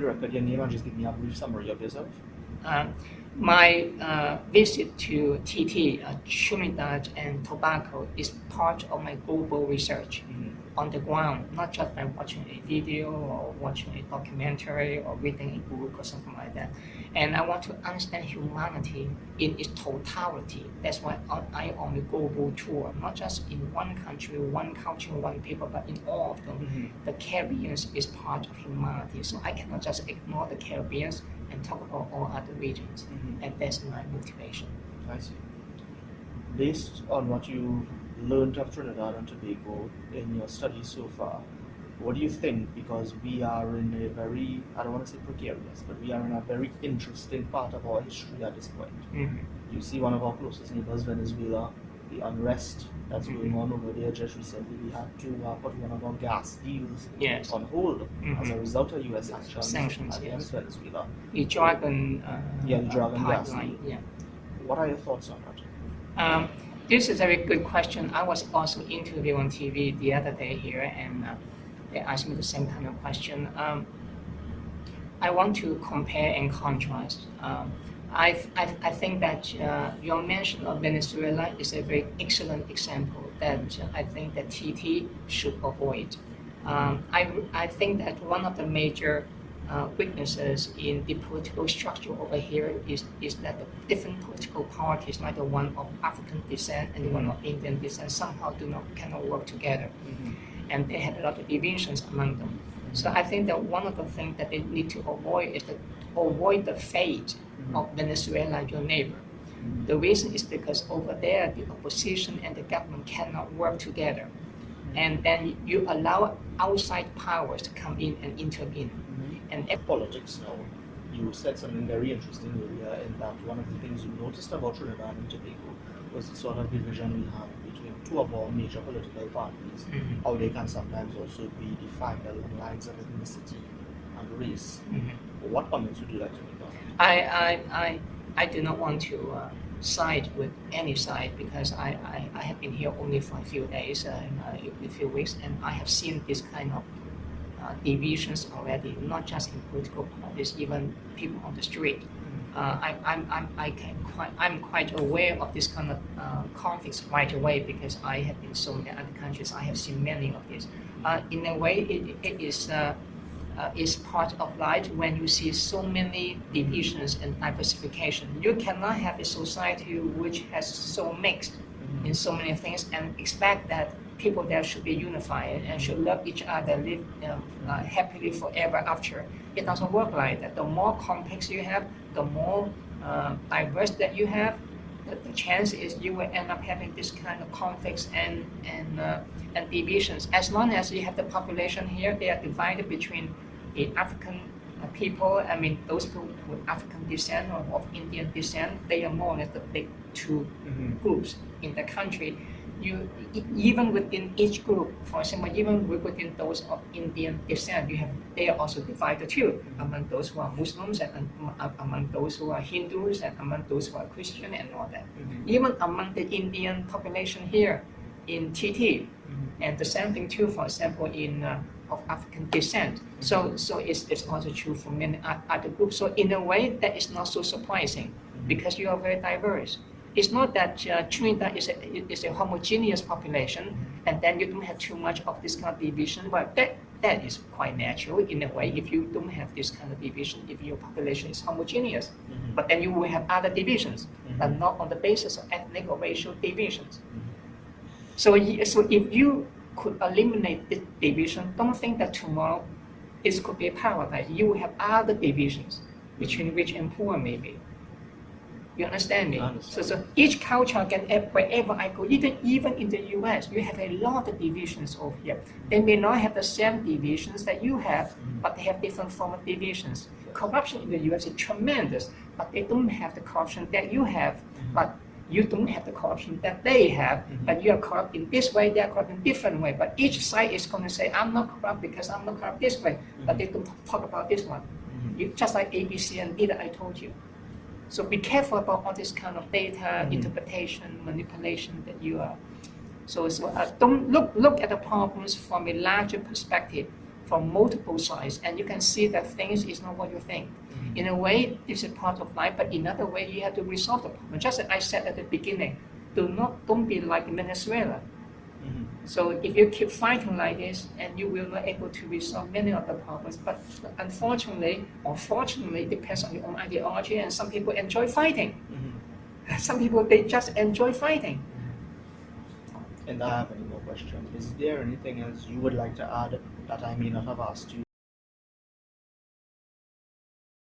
quickly record your name and just give me a brief summary of yourself? My visit to TT, Trinidad and Tobago, is part of my global research on the ground, not just by watching a video or watching a documentary or reading a book or something like that. And I want to understand humanity in its totality. That's why I'm on a global tour, not just in one country, one culture, one people, but in all of them. The Caribbean is part of humanity, so I cannot just ignore the Caribbean and talk about all other regions. And that's my motivation. I see. Based on what you learned of Trinidad and Tobago in your studies so far, what do you think? Because we are in a very, I don't want to say precarious, but we are in a very interesting part of our history at this point. You see one of our closest neighbors, Venezuela, the unrest that's going on over there. Just recently we had to put one of our gas deals on hold as a result of US sanctions against Venezuela. The Dragon, the Dragon gas pipeline. deal. What are your thoughts on that? This is a very good question. I was also interviewed on TV the other day here, and they asked me the same kind of question. I want to compare and contrast. I think that your mention of Venezuela is a very excellent example that I think that TT should avoid. I think that one of the major weaknesses in the political structure over here is that the different political parties, like the one of African descent and the one of Indian descent, somehow cannot work together, and they have a lot of divisions among them. So I think that one of the things that they need to avoid is to avoid the fate of Venezuela, your neighbor. The reason is because over there the opposition and the government cannot work together, and then you allow outside powers to come in and intervene. And politics now, you said something very interesting earlier in that one of the things you noticed about Trinidad and Tobago was the sort of division we have between two of our major political parties, how they can sometimes also be defined along lines of ethnicity and race. What comments would you like to make on that? I do not want to side with any side because I have been here only for a few days, a few weeks, and I have seen this kind of divisions already, not just in political parties, even people on the street. I'm quite aware of this kind of conflicts right away because I have been so many other countries. I have seen many of these. In a way, it is part of life when you see so many divisions and diversification. You cannot have a society which has so mixed in so many things and expect that people there should be unified and should love each other, live happily forever after. It doesn't work like that. The more complex you have, the more diverse that you have, the chance is you will end up having this kind of conflicts and divisions. As long as you have the population here, they are divided between the African people. I mean, those people with African descent or of Indian descent, they are more or less the big two groups in the country. Even within each group, for example, even within those of Indian descent, they are also divided too, among those who are Muslims and among those who are Hindus and among those who are Christian and all that. Even among the Indian population here in TT, and the same thing too, for example, in of African descent. So it's also true for many other groups. So in a way, that is not so surprising because you are very diverse. It's not that Trinidad is a homogeneous population, and then you don't have too much of this kind of division. But that is quite natural in a way. If you don't have this kind of division, if your population is homogeneous, but then you will have other divisions, but not on the basis of ethnic or racial divisions. So if you could eliminate this division, don't think that tomorrow this could be a paradise. You will have other divisions between rich and poor, maybe. You understand me? So each culture can, wherever I go, even in the US, you have a lot of divisions over here. They may not have the same divisions that you have, but they have different form of divisions. Corruption in the US is tremendous, but they don't have the corruption that you have, but you don't have the corruption that they have, but you are corrupt in this way, they are corrupt in a different way. But each side is going to say, I'm not corrupt because I'm not corrupt this way, but they don't talk about this one. Just like A, B, C, and D that I told you. So be careful about all this kind of data interpretation, manipulation that you are. So don't look at the problems from a larger perspective. from multiple sides, and you can see that things is not what you think. Mhm. In a way, this is part of life, but in another way, you have to resolve the problem. Just as I said at the beginning, don't be like Venezuela. Mhm. So if you keep fighting like this, and you will not able to resolve many of the problems. But unfortunately, or fortunately, it depends on your own ideology. And some people enjoy fighting. Mhm. Some people they just enjoy fighting. And I have any more questions. Is there anything else you would like to add that I may not have asked you?